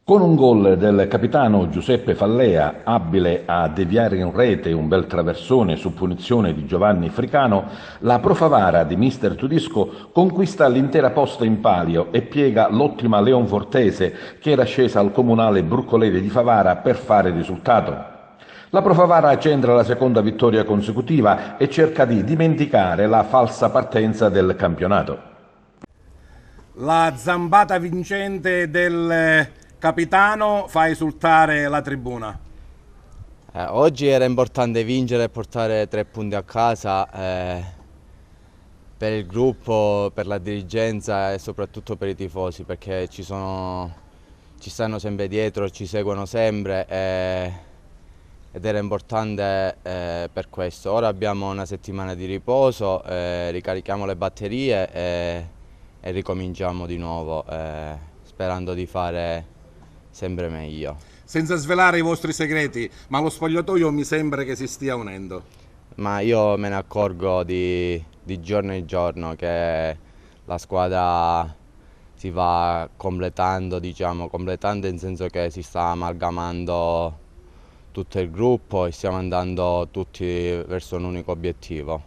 Con un gol del capitano Giuseppe Fallea, abile a deviare in rete un bel traversone su punizione di Giovanni Fricano, la Pro Favara di mister Tudisco conquista l'intera posta in palio e piega l'ottima Leonfortese che era scesa al comunale Bruscolede di Favara per fare risultato. La Pro Favara centra la seconda vittoria consecutiva e cerca di dimenticare la falsa partenza del campionato. La zambata vincente del capitano fa esultare la tribuna. Oggi era importante vincere e portare 3 punti a casa per il gruppo, per la dirigenza e soprattutto per i tifosi, perché ci stanno sempre dietro, ci seguono sempre ed era importante per questo. Ora abbiamo una settimana di riposo, ricarichiamo le batterie e ricominciamo di nuovo, sperando di fare sempre meglio. Senza svelare i vostri segreti, ma lo spogliatoio mi sembra che si stia unendo. Ma io me ne accorgo di giorno in giorno che la squadra si va completando, completando in senso che si sta amalgamando tutto il gruppo e stiamo andando tutti verso un unico obiettivo.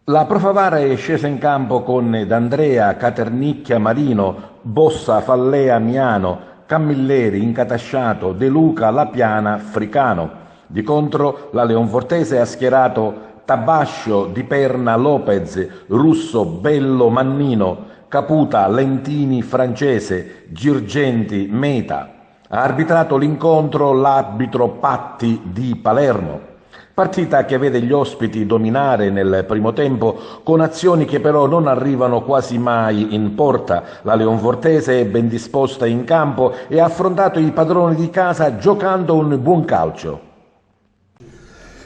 La Pro Favara è scesa in campo con D'Andrea, Caternicchia, Marino, Bossa, Fallea, Miano, Camilleri, Incatasciato, De Luca, Lapiana, Fricano. Di contro la Leonfortese ha schierato Tabascio, Di Perna, Lopez, Russo, Bello, Mannino, Caputa, Lentini, Francese, Girgenti, Meta. Ha arbitrato l'incontro l'arbitro Patti di Palermo. Partita che vede gli ospiti dominare nel primo tempo con azioni che però non arrivano quasi mai in porta. La Leonfortese è ben disposta in campo e ha affrontato i padroni di casa giocando un buon calcio.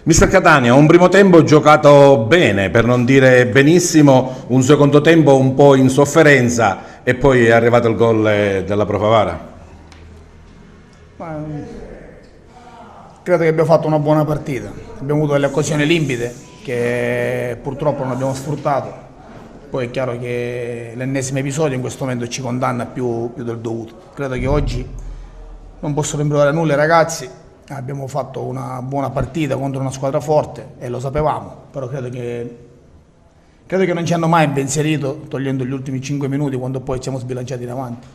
Mister Catania, un primo tempo giocato bene, per non dire benissimo, un secondo tempo un po' in sofferenza e poi è arrivato il gol della Pro Favara. Credo che abbiamo fatto una buona partita, abbiamo avuto delle occasioni limpide che purtroppo non abbiamo sfruttato, poi è chiaro che l'ennesimo episodio in questo momento ci condanna più del dovuto. Credo che oggi non posso rimproverare nulla ai ragazzi, abbiamo fatto una buona partita contro una squadra forte e lo sapevamo, però credo che non ci hanno mai impensierito, togliendo gli ultimi 5 minuti quando poi siamo sbilanciati in avanti.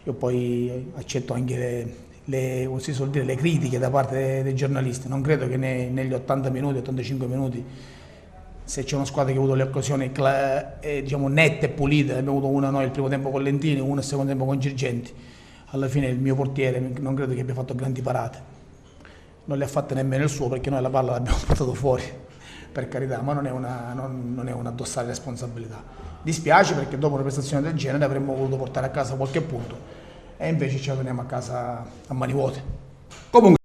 Io poi accetto anche le critiche da parte dei giornalisti. Non credo che negli 80 minuti, 85 minuti, se c'è una squadra che ha avuto le occasioni nette e pulite, abbiamo avuto una noi il primo tempo con Lentini, una il secondo tempo con Girgenti. Alla fine il mio portiere non credo che abbia fatto grandi parate, non le ha fatte nemmeno il suo, perché noi la palla l'abbiamo portato fuori, per carità, ma non è una addossare responsabilità. Dispiace perché dopo una prestazione del genere avremmo voluto portare a casa qualche punto e invece ci torniamo a casa a mani vuote. Comunque,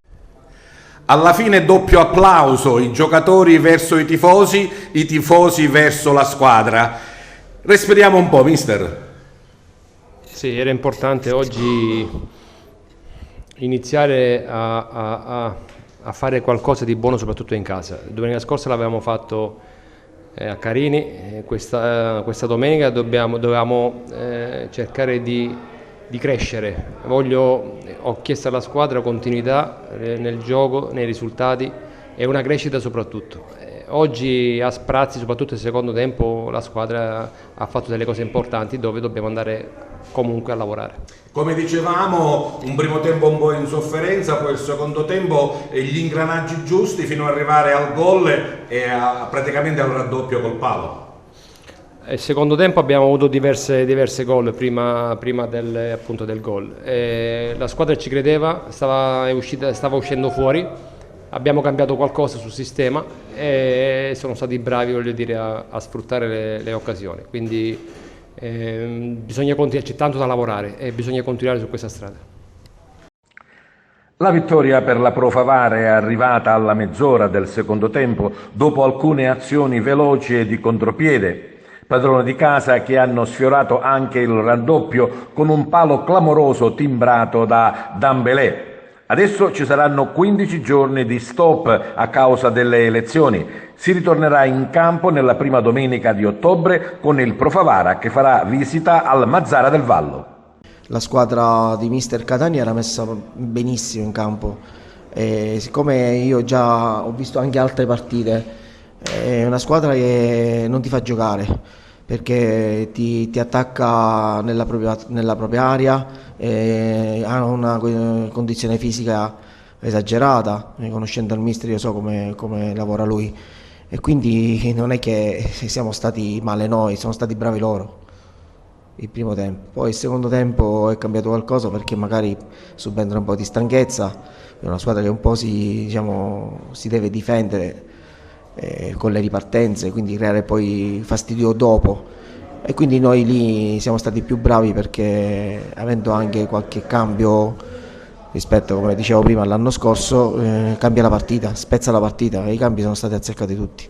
alla fine doppio applauso, i giocatori verso i tifosi verso la squadra. Respiriamo un po', mister. Sì, era importante oggi iniziare a fare qualcosa di buono soprattutto in casa. Domenica scorsa l'avevamo fatto a Carini, questa domenica dovevamo cercare di crescere. Ho chiesto alla squadra continuità nel gioco, nei risultati e una crescita soprattutto. Oggi a sprazzi, soprattutto nel secondo tempo, la squadra ha fatto delle cose importanti dove dobbiamo andare comunque a lavorare. Come dicevamo, un primo tempo un po' in sofferenza, poi il secondo tempo gli ingranaggi giusti fino ad arrivare al gol e praticamente al raddoppio col palo. Nel secondo tempo abbiamo avuto diverse gol prima del gol. La squadra ci credeva, stava uscendo fuori, abbiamo cambiato qualcosa sul sistema e sono stati bravi, voglio dire, a sfruttare le occasioni. Quindi bisogna continuare, c'è tanto da lavorare e bisogna continuare su questa strada. La vittoria per la Pro Favara è arrivata alla mezz'ora del secondo tempo dopo alcune azioni veloci e di contropiede. Padrone di casa che hanno sfiorato anche il raddoppio con un palo clamoroso timbrato da Dambelé. Adesso ci saranno 15 giorni di stop a causa delle elezioni. Si ritornerà in campo nella prima domenica di ottobre con il Pro Favara che farà visita al Mazzara del Vallo. la squadra di mister Catania era messa benissimo in campo e siccome io già ho visto anche altre partite, è una squadra che non ti fa giocare perché ti attacca nella propria area, ha una condizione fisica esagerata, conoscendo il mister io so come lavora lui e quindi non è che siamo stati male noi, sono stati bravi loro il primo tempo. Poi il secondo tempo è cambiato qualcosa perché magari subentra un po' di stanchezza, è una squadra che un po' si deve difendere con le ripartenze, quindi creare poi fastidio dopo e quindi noi lì siamo stati più bravi perché avendo anche qualche cambio rispetto, come dicevo prima, all'anno scorso, cambia la partita, spezza la partita e i cambi sono stati azzeccati tutti.